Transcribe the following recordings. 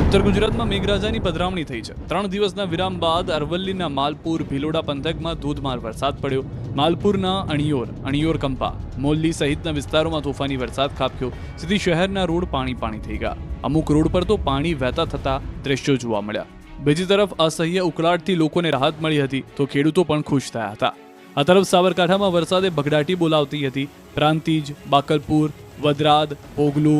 ઉત્તર ગુજરાતમાં મેઘરાજાની પધરામણી થઈ છે। 3 દિવસના વિરામ બાદ અરવલ્લીના માલપુર ભિલોડા પંથકમાં ધોધમાર વરસાદ પડ્યો। માલપુરના અણિયોર કંપા મોલ્લી સહિતના વિસ્તારોમાં તોફાની વરસાદ ખાબક્યો, જેથી શહેરના રોડ પાણી થઈ ગયા। અમુક રોડ પર તો પાણી વહેતા થતા દ્રશ્યો જોવા મળ્યા। બીજી તરફ અસહ્ય ઉકળાટથી લોકોને રાહત મળી હતી તો ખેડૂતો પણ ખુશ થયા હતા। આ તરફ સાબરકાંઠામાં વરસાદે બગડાટી બોલાવતી હતી। પ્રાંતિજ, બાકલપુર, વદરાદ, ઓગલુ,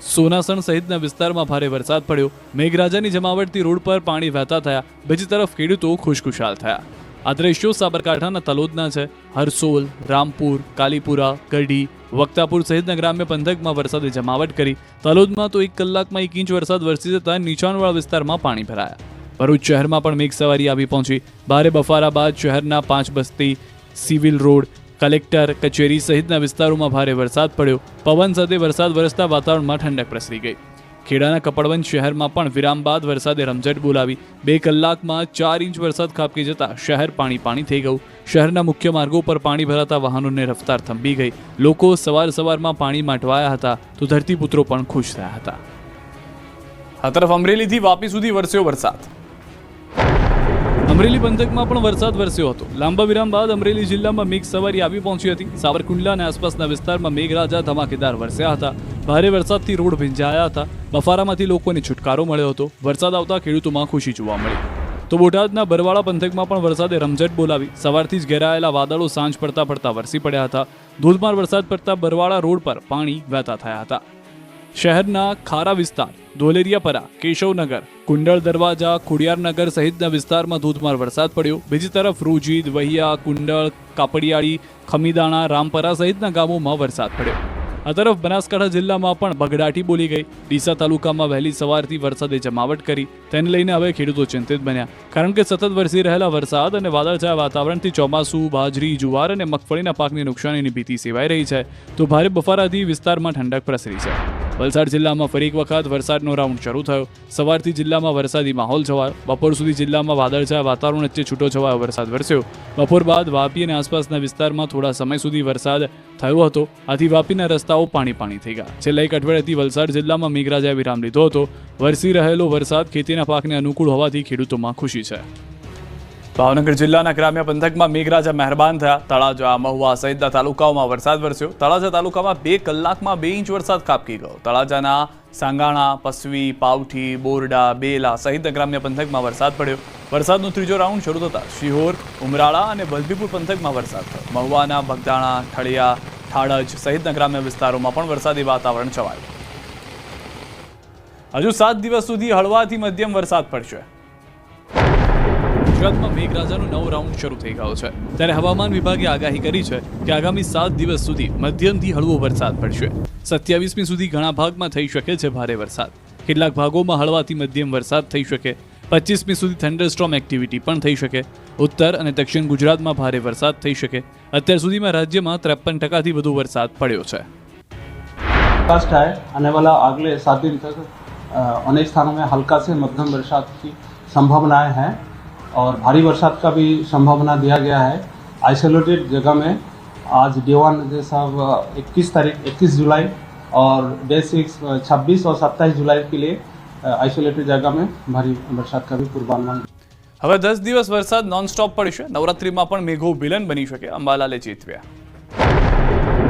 સોનાસણ સહિતના વિસ્તારમાં ભારે વરસાદ પડ્યો। મેઘરાજાની જમાવટથી રોડ પર પાણી વહેતા થયા। બીજી તરફ ખેડૂતો ખુશખુશાલ થયા। આ દ્રશ્યો સાબરકાંઠાના તલોદના છે। હરસોલ, રામપુર, કાલીપુરા, ગઢી, વક્તાપુર સહિતના ગ્રામ્ય પંથકમાં વરસાદે જમાવટ કરી। તલોદમાં તો 1 કલાકમાં 1 ઇંચ વરસાદ વરસી જતા નીચાણવાળા વિસ્તારમાં પાણી ભરાયા। ભરૂચ શહેરમાં પણ મેઘસવારી આવી પહોંચી। ભારે બફારા બાદ શહેરના 5 બસ્તી, સિવિલ રોડ, કલેક્ટર કચેરી સહિતના વિસ્તારોમાં ભારે વરસાદ પડ્યો। પવન સાથે વરસાદ વરસતા વાતાવરણમાં ઠંડક પ્રસરી ગઈ। ખેડાના કપડવંજ શહેરમાં પણ વિરામ બાદ વરસાદે રમઝટ બોલાવી। 2 કલાકમાં 4 ઇંચ વરસાદ ખાબકી જતા શહેર પાણી થઈ ગયું। શહેરના મુખ્ય માર્ગો પર પાણી ભરાતા વાહનોની રફતાર થંભી ગઈ। લોકો સવારમાં પાણીમાં અટવાયા હતા તો ધરતીપુત્રો પણ ખુશ થયા હતા। આ તરફ અમરેલીથી વાપી સુધી વરસ્યો વરસાદ। અમરેલી પંથકમાં પણ વરસાદ વરસ્યો હતો। લાંબા વિરામ બાદ અમરેલી જિલ્લામાં મેઘસવારી આવી પહોંચી હતી। સાવરકુંડલા અને આસપાસના વિસ્તારમાં મેઘરાજા ધમાકેદાર વરસ્યા હતા। ભારે વરસાદથી રોડ ભીંજાયા હતા। બફારામાંથી લોકોને છુટકારો મળ્યો હતો। વરસાદ આવતા ખેડૂતોમાં ખુશી જોવા મળી। તો બોટાદના બરવાળા પંથકમાં પણ વરસાદે રમઝટ બોલાવી। સવારથી જ ઘેરાયેલા વાદળો સાંજ પડતા વરસી પડ્યા હતા। ધોધમાર વરસાદ પડતા બરવાળા રોડ પર પાણી વહેતા થયા હતા। શહેરના ખારા વિસ્તાર, ધોલેરિયાપરા, કેશવનગર, કુંડળ દરવાજા, ખોડિયારનગર સહિતના વિસ્તારમાં ધોધમાર વરસાદ પડ્યો। બીજી તરફ રૂજીદ, વહિયા, કુંડળ, કાપડિયાળી, ખમીદાણા, રામપરા સહિતના ગામોમાં વરસાદ પડ્યો। આ તરફ બનાસકાંઠા જિલ્લામાં પણ બગડાટી બોલી ગઈ। ડીસા તાલુકામાં વહેલી સવારથી વરસાદે જમાવટ કરી। તેને લઈને હવે ખેડૂતો ચિંતિત બન્યા, કારણ કે સતત વરસી રહેલા વરસાદ અને વાદળછાયા વાતાવરણથી ચોમાસું, બાજરી, જુવાર અને મગફળીના પાકની નુકસાનીની ભીતિ સેવાઈ રહી છે, તો ભારે બફારાથી વિસ્તારમાં ઠંડક પ્રસરી છે। વલસાડ જિલ્લામાં ફરી એક વખત વરસાદનો રાઉન્ડ શરૂ થયો। સવારથી જિલ્લામાં વરસાદી માહોલ છવાયો। બપોર સુધી જિલ્લામાં વાદળછાયા વાતાવરણ વચ્ચે છૂટોછવાયો વરસાદ વરસ્યો। બપોર બાદ વાપી અને આસપાસના વિસ્તારમાં થોડા સમય સુધી વરસાદ થયો હતો। આથી વાપીના રસ્તાઓ પાણી થઈ ગયા। છેલ્લા 1 અઠવાડિયાથી વલસાડ જિલ્લામાં મેઘરાજાએ વિરામ લીધો હતો। વરસી રહેલો વરસાદ ખેતીના પાકને અનુકૂળ હોવાથી ખેડૂતોમાં ખુશી છે। ભાવનગર જિલ્લાના ગ્રામ્ય પંથકમાં મેઘરાજા મહેરબાન થયા। તળાજા, મહુવા સહિતના તાલુકાઓમાં વરસાદ વરસ્યો। તળાજા તાલુકામાં 2 કલાકમાં 2 ઇંચ વરસાદ ખાબકી ગયો। તળાજાના સાંગાણા, પસવી, પાવઠી, બોરડા, બેલા સહિતના ગ્રામ્ય પંથકમાં વરસાદ પડ્યો। વરસાદનો ત્રીજો રાઉન્ડ શરૂ થતાં શિહોર, ઉમરાળા અને વલભીપુર પંથકમાં વરસાદ થયો। મહુવાના બગદાણા, ઠળિયા, ઠાળજ સહિતના ગ્રામ્ય વિસ્તારોમાં પણ વરસાદી વાતાવરણ છવાયું। હજુ 7 દિવસ સુધી હળવાથી મધ્યમ વરસાદ પડશે। ગુજરાતમાં મેઘરાજાનો નવો રાઉન્ડ શરૂ થઈ ગયો છે, ત્યારે હવામાન વિભાગે આગાહી કરી છે કે આગામી 7 દિવસ સુધી મધ્યમથી હળવો વરસાદ પડશે। 27મી સુધી ઘણા ભાગમાં થઈ શકે છે ભારે વરસાદ। કેટલાક ભાગોમાં હળવાથી મધ્યમ વરસાદ થઈ શકે। 25મી સુધી થંડરસ્ટોર્મ એક્ટિવિટી પણ થઈ શકે। ઉત્તર અને દક્ષિણ ગુજરાતમાં ભારે વરસાદ થઈ શકે। અત્યાર સુધીમાં રાજ્યમાં 53%થી વધુ વરસાદ પડ્યો છે। आने वाला अगले 7 दिन तक अनेक स्थानों में हल्का से मध्यम बरसात की संभावनाएं हैं और भारी बरसात का भी संभावना दिया गया है। आइसोलेटेड जगह में आज डे 1 जैसा 21 जुलाई और डे 6 26 और 27 जुलाई के लिए आइसोलेटेड जगह में भारी बरसात का भी पूर्वानुमान। હવે 10 દિવસ વરસાદ નોનસ્ટોપ પડશે। નવરાત્રીમાં પણ મેઘો વિલન બની શકે, અંબાલાલે ચેતવ્યા।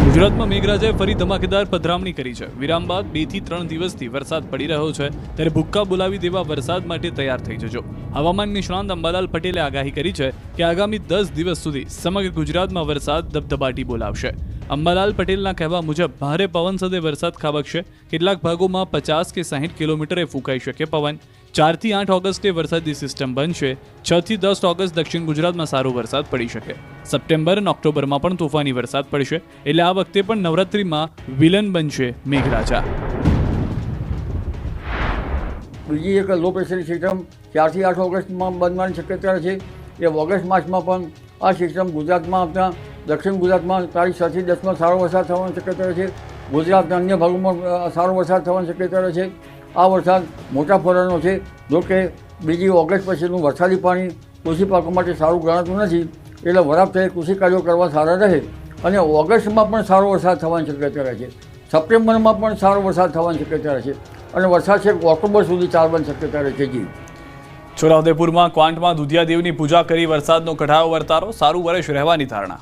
ગુજરાતમાં મેઘરાજાએ ફરી ધમાકેદાર પધરામણી કરી છે। વિરામ બાદ 2 થી 3 દિવસથી વરસાદ પડી રહ્યો છે, ત્યારે ભૂક્કા બોલાવી દેવા વરસાદ માટે તૈયાર થઈ જજો। હવામાન નિષ્ણાંત અંબાલાલ પટેલે આગાહી કરી છે કે આગામી 10 દિવસ સુધી સમગ્ર ગુજરાતમાં વરસાદ ધબધબાટી બોલાવશે। અંબાલાલ પટેલના કહેવા મુજબ ભારે પવન સાથે વરસાદ ખાબકશે। કેટલાક ભાગોમાં 50 કે 60 કિલોમીટરે ફૂંકાઈ શકે પવન। 4 થી 8 ઓગસ્ટે વરસાદી સિસ્ટમ બનશે। 6 થી 10 ઓગસ્ટ દક્ષિણ ગુજરાતમાં સારો વરસાદ પડી શકે। સપ્ટેમ્બર અને ઓક્ટોબરમાં પણ તોફાની વરસાદ પડશે, એટલે આ વખતે પણ નવરાત્રીમાં વિલન બનશે મેઘરાજા। બીજી એક લો પ્રેશરની સિસ્ટમ 4 થી 8 ઓગસ્ટમાં બનવાની શક્યતા છે। એ ઓગસ્ટ માસમાં પણ આ સિસ્ટમ ગુજરાતમાં આવતા દક્ષિણ ગુજરાતમાં તારીખ 6 થી 10માં સારો વરસાદ થવાની શક્યતા છે। ગુજરાતના અન્ય ભાગોમાં સારો વરસાદ થવાની શક્યતા છે। આ વરસાદ મોટા ફોરાનો છે, જોકે બીજી ઓગસ્ટ પછીનું વરસાદી પાણી કૃષિ પાકો માટે સારું ગણાતું નથી, એટલે વરાપ થઈ કૃષિ કાર્યો કરવા સારા રહે। અને ઓગસ્ટમાં પણ સારો વરસાદ થવાની શક્યતા છે। સપ્ટેમ્બરમાં પણ સારો વરસાદ થવાની શક્યતા છે। અને વરસાદ છેક ઓક્ટોબર સુધી ચાલવાની શક્યતા રહે છે. જી. છોટાઉદેપુરમાં ક્વાંટમાં દુધિયાદેવની પૂજા કરી વરસાદનો કઢાયો વર્તારો, સારું વર્ષ રહેવાની ધારણા.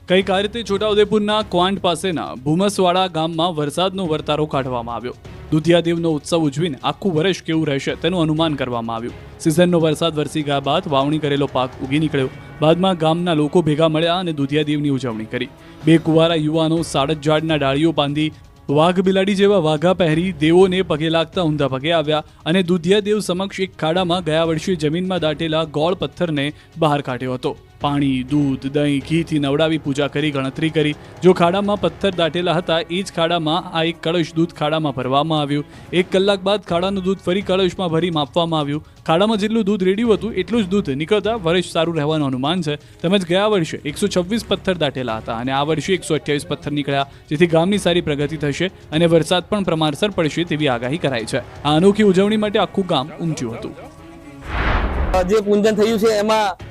કઈક આ રીતે છોટાઉદેપુરના ક્વાંટ પાસેના ભૂમસવાડા ગામમાં વરસાદનો વર્તારો કાઢવામાં આવ્યો. દુધિયાદેવનો ઉત્સવ ઉજવીને આખું વર્ષ કેવું રહેશે તેનું અનુમાન કરવામાં આવ્યું. સિઝનનો વરસાદ વરસી ગયા બાદ વાવણી કરેલો પાક ઉગી નીકળ્યો. બાદમાં ગામના લોકો ભેગા મળ્યા અને દુધિયાદેવની ઉજવણી કરી. બે કુંવારા યુવાનો સાડજ ઝાડના ડાળીઓ બાંધી વાઘ બિલાડી જેવા વાઘા પહેરી દેવોને પગે લાગતા ઊંધા પગે આવ્યા અને દુધિયાદેવ સમક્ષ એક ખાડામાં ગયા વર્ષે જમીનમાં દાટેલા ગોળ પથ્થરને બહાર કાઢ્યો હતો. પાણી, દૂધ, દહીં, ઘીથી નવડાવી પૂજા કરી ગણતરી કરી. જો ખાડામાં પથ્થર દાટેલા હતા એ જ ખાડામાં આ એક કળશ દૂધ ખાડામાં ભરવામાં આવ્યું. 1 કલાક બાદ ખાડાનું દૂધ ફરી કળશમાં ભરી માપવામાં આવ્યું. ખાડામાં જેટલું દૂધ રેડ્યું હતું એટલું જ દૂધ નીકળતા વર્ષ સારું રહેવાનું અનુમાન છે. તેમજ ગયા વર્ષે 126 પથ્થર દાટેલા હતા અને આ વર્ષે 128 પથ્થર નીકળ્યા, જેથી ગામની સારી પ્રગતિ થશે અને વરસાદ પણ પ્રમાણસર પડશે તેવી આગાહી કરાઈ છે. આ અનોખી ઉજવણી માટે આખું ગામ ઉમટ્યું હતું. જે પૂજન થયું છે એમાં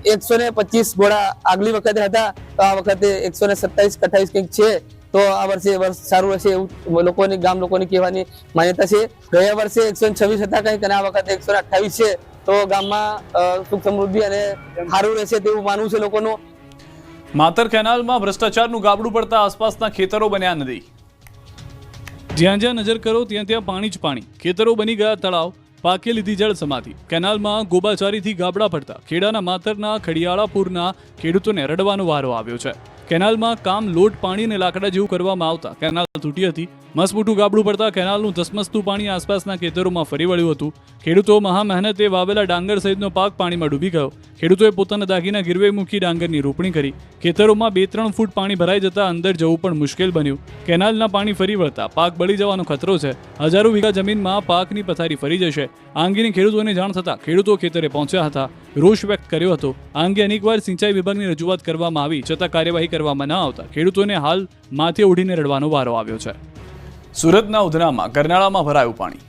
125 ઘોડા આગલી વખતે હતા, તો આ વખતે 127-28 કંઈક છે. તો આ વર્ષે વર્ષ સારું રહેશે એવું લોકોની ગામ લોકોની કહેવાની માન્યતા છે. ગયા વર્ષે 126 હતા કંઈક અને આ વખતે 128 છે. તો ગામમાં સુખ સમૃદ્ધિ અને સારું રહેશે તેવું માનવું છે લોકોનું. માતર કેનાલમાં ભ્રષ્ટાચારનું ગાબડું પડતા આસપાસના ખેતરો બન્યા નદી. જ્યાં જ્યાં નજર કરો ત્યાં ત્યાં પાણી જ પાણી. ખેતરો બની ગયા તળાવ, પાકે લીધી જળ સમાધિ. કેનાલમાં ગોબાચારીથી ગાબડા પડતા ખેડાના માતરના ખડિયાળાપુરના ખેડૂતોને રડવાનો વારો આવ્યો છે. કેનાલમાં કામ લોટ પાણી અને લાકડા જેવું કરવામાં આવતા કેનાલ તૂટી હતી. મસમોટું ગાબડું પડતા કેનાલનું ધસમસતું પાણી આસપાસના ખેતરોમાં ફરી વળ્યું હતું. ખેડૂતો મહા મહેનતે વાવેલા ડાંગર સહિતનો પાક પાણીમાં ડૂબી ગયો. ખેડૂતોએ પોતાના દાગીના ગીરવે મૂકી ડાંગરની રોપણી કરી. ખેતરોમાં 2-3 ફૂટ પાણી ભરાઈ જતા અંદર જવું પણ મુશ્કેલ બન્યું. કેનાલના પાણી ફરી વળતા પાક બળી જવાનો ખતરો છે. હજારો વીઘા જમીનમાં પાકની પથારી ફરી જશે. આ અંગેની ખેડૂતોને જાણ થતાં ખેડૂતો ખેતરે પહોંચ્યા હતા, રોષ વ્યક્ત કર્યો હતો. આ અંગે અનેકવાર સિંચાઈ વિભાગની રજૂઆત કરવામાં આવી છતાં કાર્યવાહી કરવામાં ન આવતા ખેડૂતોને હાલ માથે ઓઢીને રડવાનો વારો આવ્યો છે. સુરતના ઉધનામાં ગરનાળામાં ભરાયું પાણી.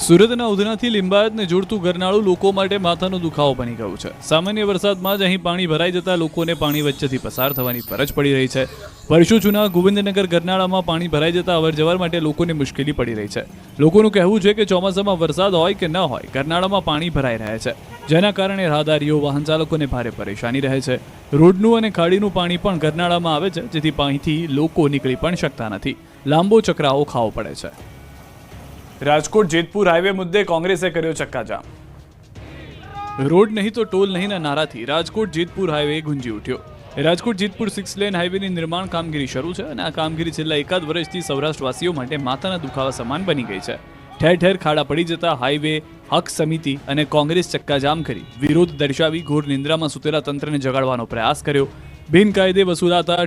સુરતના ઉધનાથી લિંબાયતને જોડતું ગરનાળું લોકો માટે માથાનો દુખાવો બની ગયું છે. સામાન્ય વરસાદમાં જ અહીં પાણી ભરાઈ જતા લોકોને પાણી વચ્ચેથી પસાર થવાની ફરજ પડી રહી છે. વર્ષો જૂના ગોવિંદનગર ગરનાળામાં પાણી ભરાઈ જતા અવરજવર માટે લોકોને મુશ્કેલી પડી રહી છે. લોકોનું કહેવું છે કે ચોમાસામાં વરસાદ હોય કે ન હોય ગરનાળામાં પાણી ભરાઈ રહે છે, જેના કારણે રાહદારીઓ વાહન ચાલકોને ભારે પરેશાની રહે છે. રોડનું અને ખાડીનું પાણી પણ ગરનાળામાં આવે છે, જેથી પાણીથી લોકો નીકળી પણ શકતા નથી. લાંબો ચક્રાઓ ખાવો પડે છે. રાજકોટ જેતપુર હાઈવે મુદ્દે કોંગ્રેસે કર્યો ચક્કાજામ. રોડ નહીં તો ટોલ નહીંના નારાથી રાજકોટ જેતપુર હાઈવે ગુંજી ઉઠ્યો. રાજકોટ જેતપુર 6 લેન હાઈવેની નિર્માણ કામગીરી શરૂ છે અને આ કામગીરી છેલ્લા 1 વર્ષથી સૌરાષ્ટ્રવાસીઓ માટે માથાના દુખાવા સમાન બની ગઈ છે. ઠેર ઠેર ખાડા પડી જતા હાઈવે હક સમિતિ અને કોંગ્રેસ ચક્કાજામ કરી વિરોધ દર્શાવી ઘોર નિંદ્રામાં સૂતેલા તંત્રને જગાડવાનો પ્રયાસ કર્યો. બિનકાયદે વસૂલાતા